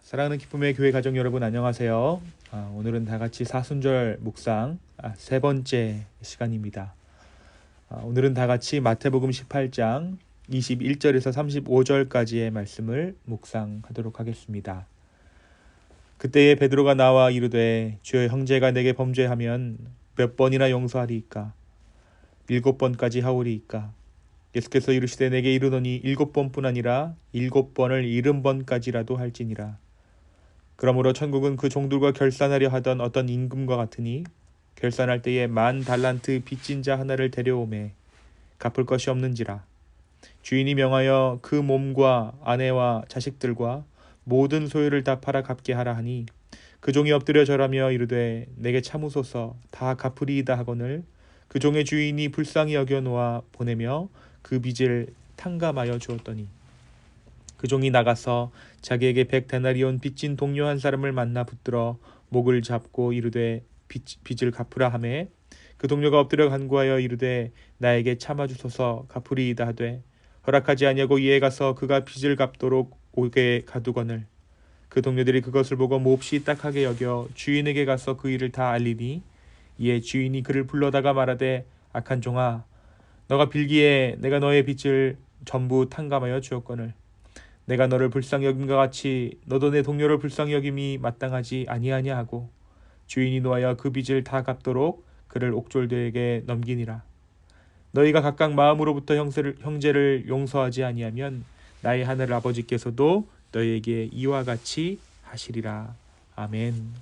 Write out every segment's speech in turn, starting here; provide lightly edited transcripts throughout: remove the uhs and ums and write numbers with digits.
사랑하는 기쁨의 교회 가족 여러분 안녕하세요. 오늘은 다 같이 사순절 묵상 세 번째 시간입니다. 오늘은 다 같이 마태복음 18장 21절에서 35절까지의 말씀을 묵상하도록 하겠습니다. 그때에 베드로가 나와 이르되 주여 형제가 내게 범죄하면 몇 번이나 용서하리이까? 7번까지 하오리이까? 예수께서 이르시되 내게 이르노니 7번뿐 아니라 7번을 70번까지라도 할지니라. 그러므로 천국은 그 종들과 결산하려 하던 어떤 임금과 같으니 결산할 때에 10,000달란트 빚진 자 하나를 데려오매 갚을 것이 없는지라. 주인이 명하여 그 몸과 아내와 자식들과 모든 소유를 다 팔아 갚게 하라 하니 그 종이 엎드려 절하며 이르되 내게 참으소서 다 갚으리이다 하거늘 그 종의 주인이 불쌍히 여겨 놓아 보내며 그 빚을 탕감하여 주었더니 그 종이 나가서 자기에게 100데나리온 빚진 동료 한 사람을 만나 붙들어 목을 잡고 이르되 빚을 갚으라 하매 그 동료가 엎드려 간구하여 이르되 나에게 참아주소서 갚으리이다 하되 허락하지 아니하고 이에 가서 그가 빚을 갚도록 오게 가두거늘 그 동료들이 그것을 보고 몹시 딱하게 여겨 주인에게 가서 그 일을 다 알리니 이에 주인이 그를 불러다가 말하되 악한 종아 너가 빌기에 내가 너의 빚을 전부 탕감하여 주었거늘 내가 너를 불쌍히 여김과 같이 너도 내 동료를 불쌍히 여김이 마땅하지 아니하냐 하고 주인이 노하여 그 빚을 다 갚도록 그를 옥졸들에게 넘기니라. 너희가 각각 마음으로부터 형제를 용서하지 아니하면 나의 하늘 아버지께서도 너희에게 이와 같이 하시리라. 아멘.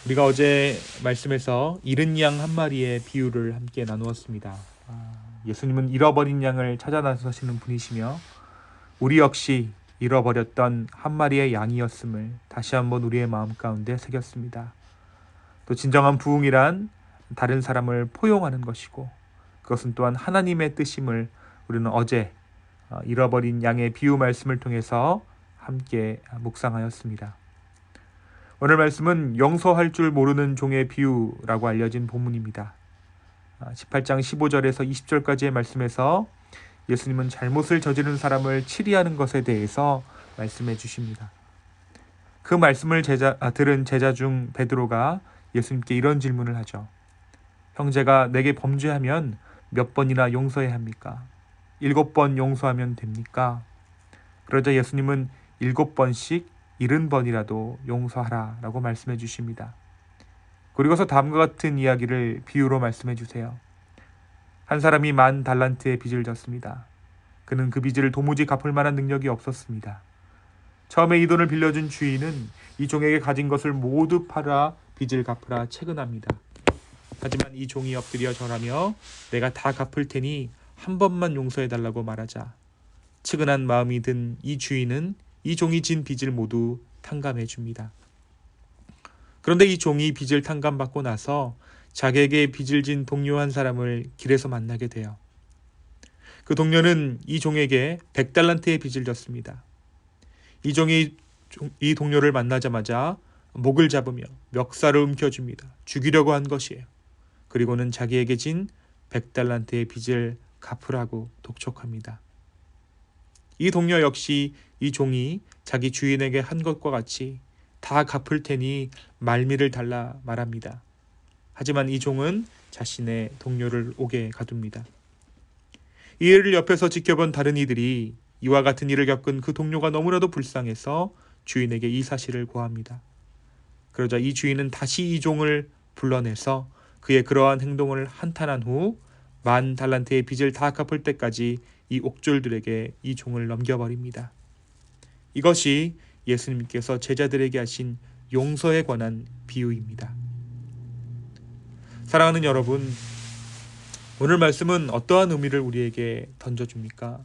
우리가 어제 말씀에서 잃은 양 한 마리의 비유를 함께 나누었습니다. 예수님은 잃어버린 양을 찾아 나서시는 분이시며 우리 역시 잃어버렸던 한 마리의 양이었음을 다시 한번 우리의 마음 가운데 새겼습니다. 또 진정한 부흥이란 다른 사람을 포용하는 것이고 그것은 또한 하나님의 뜻임을 우리는 어제 잃어버린 양의 비유 말씀을 통해서 함께 묵상하였습니다. 오늘 말씀은 용서할 줄 모르는 종의 비유라고 알려진 본문입니다. 18장 15절에서 20절까지의 말씀에서 예수님은 잘못을 저지른 사람을 치리하는 것에 대해서 말씀해 주십니다. 그 말씀을 들은 제자 중 베드로가 예수님께 이런 질문을 하죠. 형제가 내게 범죄하면 몇 번이나 용서해야 합니까? 7번 용서하면 됩니까? 그러자 예수님은 7번씩 70번이라도 용서하라 라고 말씀해 주십니다. 그리고서 다음과 같은 이야기를 비유로 말씀해 주세요. 한 사람이 10,000달란트의 빚을 졌습니다. 그는 그 빚을 도무지 갚을 만한 능력이 없었습니다. 처음에 이 돈을 빌려준 주인은 이 종에게 가진 것을 모두 팔아 빚을 갚으라 채근합니다. 하지만 이 종이 엎드려 절하며 내가 다 갚을 테니 한 번만 용서해달라고 말하자 측은한 마음이 든 이 주인은 이 종이 진 빚을 모두 탕감해 줍니다. 그런데 이 종이 빚을 탕감받고 나서 자기에게 빚을 진 동료 한 사람을 길에서 만나게 돼요. 그 동료는 이 종에게 100달란트의 빚을 졌습니다. 이 종이 이 동료를 만나자마자 목을 잡으며 멱살을 움켜줍니다. 죽이려고 한 것이에요. 그리고는 자기에게 진 100달란트의 빚을 갚으라고 독촉합니다. 이 동료 역시 이 종이 자기 주인에게 한 것과 같이 다 갚을 테니 말미를 달라 말합니다. 하지만 이 종은 자신의 동료를 옥에 가둡니다. 이 일을 옆에서 지켜본 다른 이들이 이와 같은 일을 겪은 그 동료가 너무나도 불쌍해서 주인에게 이 사실을 고합니다. 그러자 이 주인은 다시 이 종을 불러내서 그의 그러한 행동을 한탄한 후 10,000달란트의 빚을 다 갚을 때까지 이 옥졸들에게 이 종을 넘겨버립니다. 이것이 예수님께서 제자들에게 하신 용서에 관한 비유입니다. 사랑하는 여러분, 오늘 말씀은 어떠한 의미를 우리에게 던져줍니까?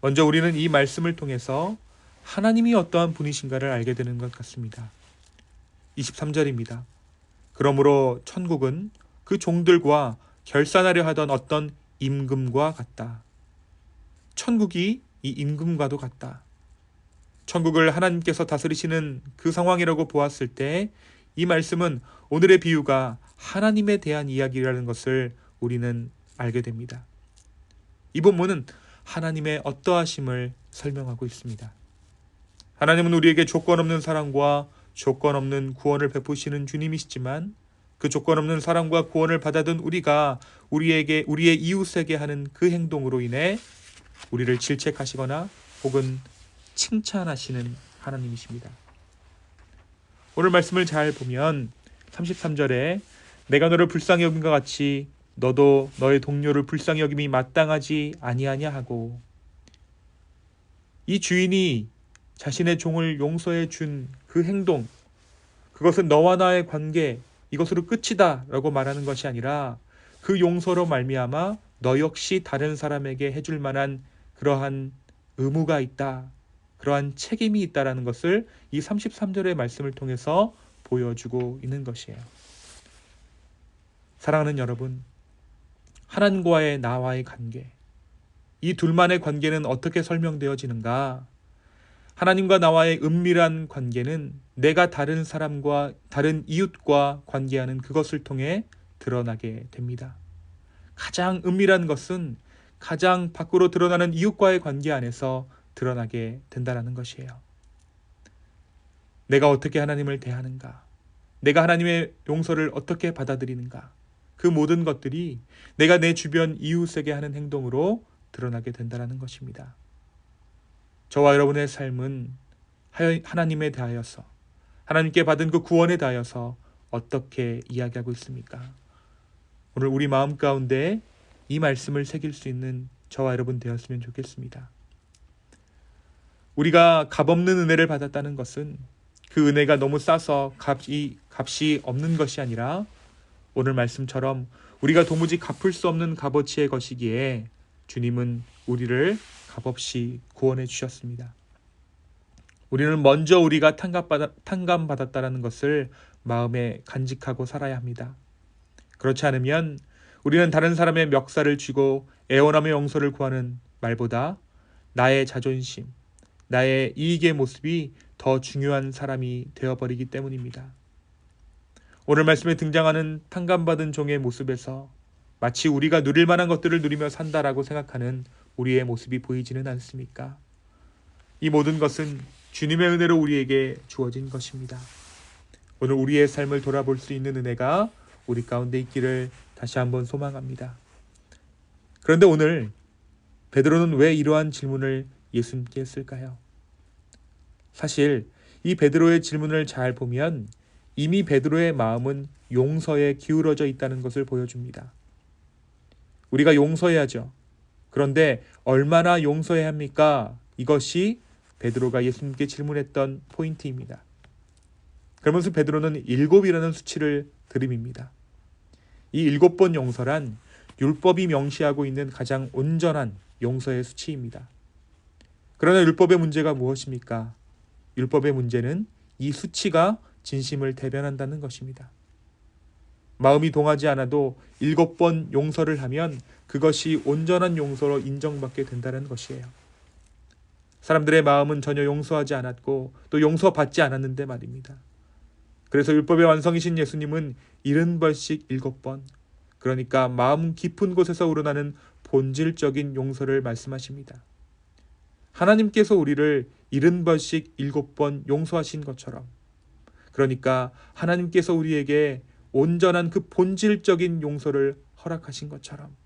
먼저 우리는 이 말씀을 통해서 하나님이 어떠한 분이신가를 알게 되는 것 같습니다. 23절입니다. 그러므로 천국은 그 종들과 결산하려 하던 어떤 임금과 같다. 천국이 이 임금과도 같다. 천국을 하나님께서 다스리시는 그 상황이라고 보았을 때 이 말씀은 오늘의 비유가 하나님에 대한 이야기라는 것을 우리는 알게 됩니다. 이 본문은 하나님의 어떠하심을 설명하고 있습니다. 하나님은 우리에게 조건 없는 사랑과 조건 없는 구원을 베푸시는 주님이시지만 그 조건 없는 사랑과 구원을 받아든 우리가 우리의 이웃에게 하는 그 행동으로 인해 우리를 질책하시거나 혹은 칭찬하시는 하나님이십니다. 오늘 말씀을 잘 보면 33절에 내가 너를 불쌍히 여김과 같이 너도 너의 동료를 불쌍히 여김이 마땅하지 아니하냐 하고, 이 주인이 자신의 종을 용서해 준 그 행동, 그것은 너와 나의 관계, 이것으로 끝이다 라고 말하는 것이 아니라 그 용서로 말미암아 너 역시 다른 사람에게 해줄 만한 그러한 의무가 있다, 그러한 책임이 있다라는 것을 이 33절의 말씀을 통해서 보여주고 있는 것이에요. 사랑하는 여러분, 하나님과의 나와의 관계, 이 둘만의 관계는 어떻게 설명되어지는가? 하나님과 나와의 은밀한 관계는 내가 다른 사람과 다른 이웃과 관계하는 그것을 통해 드러나게 됩니다. 가장 은밀한 것은 가장 밖으로 드러나는 이웃과의 관계 안에서 드러나게 된다는 것이에요. 내가 어떻게 하나님을 대하는가? 내가 하나님의 용서를 어떻게 받아들이는가? 그 모든 것들이 내가 내 주변 이웃에게 하는 행동으로 드러나게 된다는 것입니다. 저와 여러분의 삶은 하나님에 대하여서, 하나님께 받은 그 구원에 대하여서 어떻게 이야기하고 있습니까? 오늘 우리 마음 가운데 이 말씀을 새길 수 있는 저와 여러분 되었으면 좋겠습니다. 우리가 값없는 은혜를 받았다는 것은 그 은혜가 너무 싸서 값이 없는 것이 아니라 오늘 말씀처럼 우리가 도무지 갚을 수 없는 값어치의 것이기에 주님은 우리를 값없이 구원해 주셨습니다. 우리는 먼저 우리가 탕감받았다는 것을 마음에 간직하고 살아야 합니다. 그렇지 않으면 우리는 다른 사람의 멱살을 쥐고 애원하며 용서를 구하는 말보다 나의 자존심, 나의 이익의 모습이 더 중요한 사람이 되어버리기 때문입니다. 오늘 말씀에 등장하는 탕감받은 종의 모습에서 마치 우리가 누릴 만한 것들을 누리며 산다라고 생각하는 우리의 모습이 보이지는 않습니까? 이 모든 것은 주님의 은혜로 우리에게 주어진 것입니다. 오늘 우리의 삶을 돌아볼 수 있는 은혜가 우리 가운데 있기를 다시 한번 소망합니다. 그런데 오늘 베드로는 왜 이러한 질문을 예수님께 했을까요? 사실 이 베드로의 질문을 잘 보면 이미 베드로의 마음은 용서에 기울어져 있다는 것을 보여줍니다. 우리가 용서해야죠. 그런데 얼마나 용서해야 합니까? 이것이 베드로가 예수님께 질문했던 포인트입니다. 그러면서 베드로는 7이라는 수치를 들이밉니다. 이 7번 용서란 율법이 명시하고 있는 가장 온전한 용서의 수치입니다. 그러나 율법의 문제가 무엇입니까? 율법의 문제는 이 수치가 진심을 대변한다는 것입니다. 마음이 동하지 않아도 7번 용서를 하면 그것이 온전한 용서로 인정받게 된다는 것이에요. 사람들의 마음은 전혀 용서하지 않았고 또 용서받지 않았는데 말입니다. 그래서 율법의 완성이신 예수님은 70번씩 7번, 그러니까 마음 깊은 곳에서 우러나는 본질적인 용서를 말씀하십니다. 하나님께서 우리를 70번씩 7번 용서하신 것처럼, 그러니까 하나님께서 우리에게 온전한 그 본질적인 용서를 허락하신 것처럼,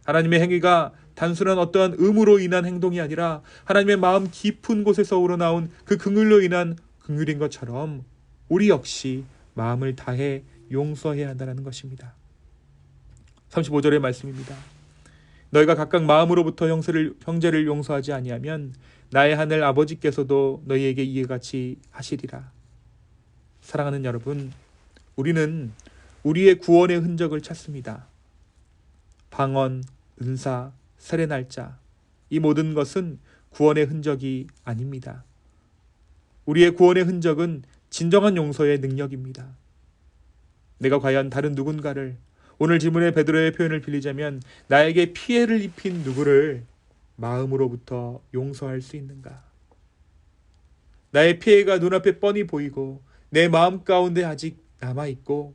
하나님의 행위가 단순한 어떠한 의무로 인한 행동이 아니라 하나님의 마음 깊은 곳에서 우러나온 그 긍휼로 인한 긍휼인 것처럼 우리 역시 마음을 다해 용서해야 한다는 것입니다. 35절의 말씀입니다. 너희가 각각 마음으로부터 형제를 용서하지 아니하면 나의 하늘 아버지께서도 너희에게 이에 같이 하시리라. 사랑하는 여러분, 우리는 우리의 구원의 흔적을 찾습니다. 방언, 은사, 세례 날짜, 이 모든 것은 구원의 흔적이 아닙니다. 우리의 구원의 흔적은 진정한 용서의 능력입니다. 내가 과연 다른 누군가를, 오늘 질문의 베드로의 표현을 빌리자면 나에게 피해를 입힌 누구를 마음으로부터 용서할 수 있는가? 나의 피해가 눈앞에 뻔히 보이고 내 마음 가운데 아직 남아있고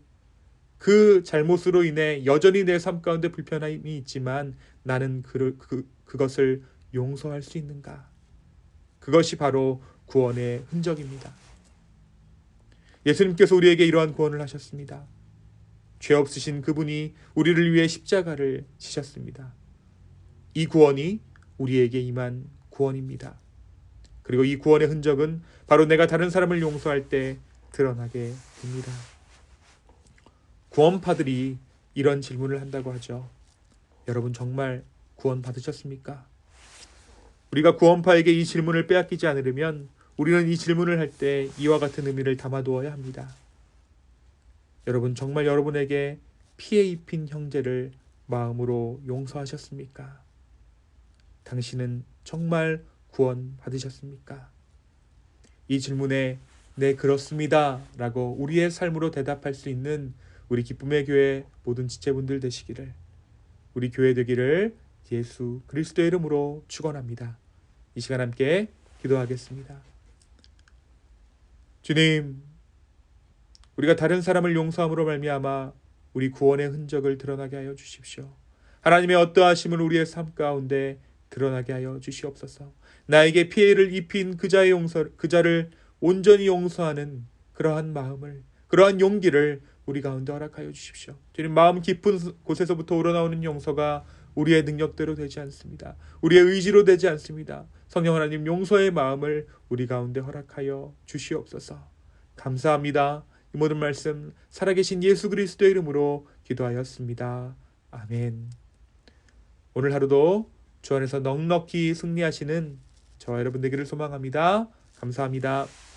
그 잘못으로 인해 여전히 내 삶 가운데 불편함이 있지만 나는 그것을 용서할 수 있는가? 그것이 바로 구원의 흔적입니다. 예수님께서 우리에게 이러한 구원을 하셨습니다. 죄 없으신 그분이 우리를 위해 십자가를 지셨습니다. 이 구원이 우리에게 임한 구원입니다. 그리고 이 구원의 흔적은 바로 내가 다른 사람을 용서할 때 드러나게 됩니다. 구원파들이 이런 질문을 한다고 하죠. 여러분 정말 구원 받으셨습니까? 우리가 구원파에게 이 질문을 빼앗기지 않으려면 우리는 이 질문을 할 때 이와 같은 의미를 담아두어야 합니다. 여러분 정말 여러분에게 피해 입힌 형제를 마음으로 용서하셨습니까? 당신은 정말 구원 받으셨습니까? 이 질문에 네 그렇습니다 라고 우리의 삶으로 대답할 수 있는 우리 기쁨의 교회 모든 지체분들 되시기를, 우리 교회 되기를 예수 그리스도의 이름으로 축원합니다. 이 시간 함께 기도하겠습니다. 주님, 우리가 다른 사람을 용서함으로 말미암아 우리 구원의 흔적을 드러나게 하여 주십시오. 하나님의 어떠하심을 우리의 삶 가운데 드러나게 하여 주시옵소서. 나에게 피해를 입힌 그 자를 온전히 용서하는 그러한 마음을, 그러한 용기를 우리 가운데 허락하여 주십시오. 주님, 마음 깊은 곳에서부터 우러나오는 용서가 우리의 능력대로 되지 않습니다. 우리의 의지로 되지 않습니다. 성령 하나님, 용서의 마음을 우리 가운데 허락하여 주시옵소서. 감사합니다. 이 모든 말씀 살아계신 예수 그리스도의 이름으로 기도하였습니다. 아멘. 오늘 하루도 주 안에서 넉넉히 승리하시는 저와 여러분 되기를 소망합니다. 감사합니다.